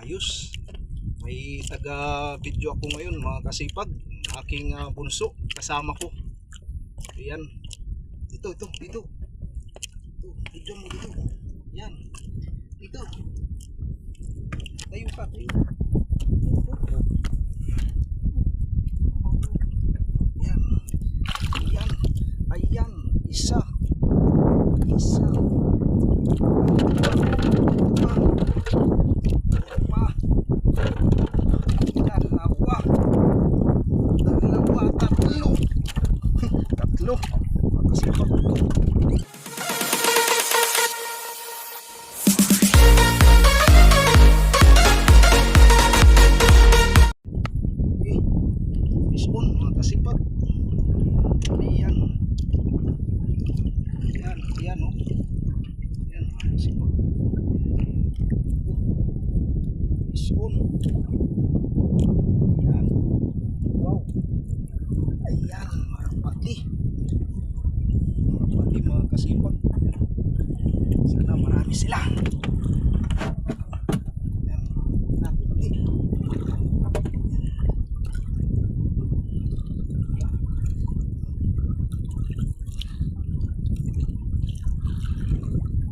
Ayos. May taga-video ako ngayon mga kasipag. Aking bunso kasama ko. Ayan. Dito. Dito, video mo dito. Yan. Dito. Tayo ka, tayo. Yan. Ayan. Ayan. Isa. Dalawa, tatlo. Makasipag. Okay. Fish on, makasipag. Ayan. Ayan o. Ayan, makasipag. Fish on. Ayan. Wow. Ayan, marapati. Marapati mga kasipag. Sana marami sila. Ayan. Natin ulit.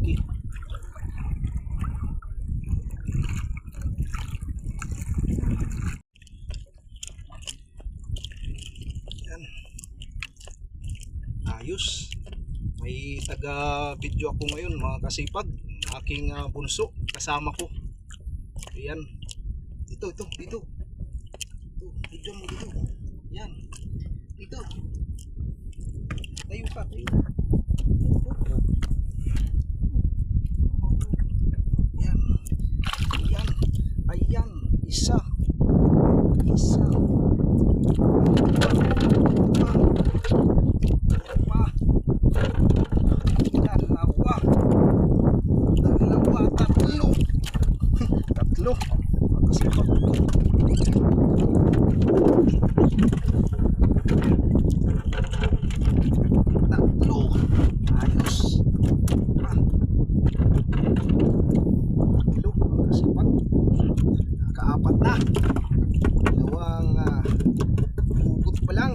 Okay. Ayan. Ayos. May taga-video ako ngayon mga kasipag. Aking bunso kasama ko. Ayan. Dito. Video mo dito. Yan. Dito. Tayo ka, tayo. Yan. Ayan. Isa. Dalawa, tatlo. Makasipag. Tatlo. Ayos. Tatlo. Makasipag. Nakaapat na. Dalawang hugot pa lang.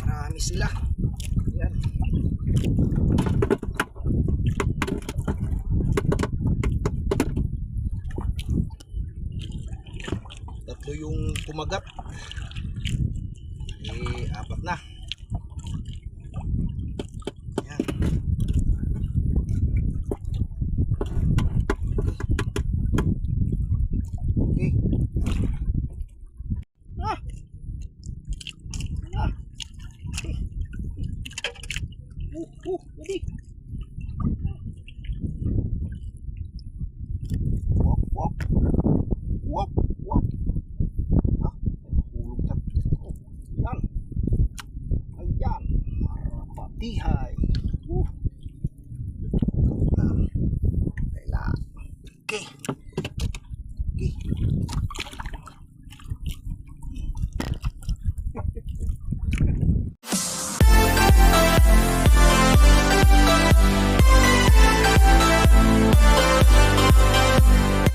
Marami sila. Ayan. Tatlo yung kumagat. Apat na. Ayan. Okay. Ready. Wop. Hulog na. Yan. Ayan. Marapatihay. Okay.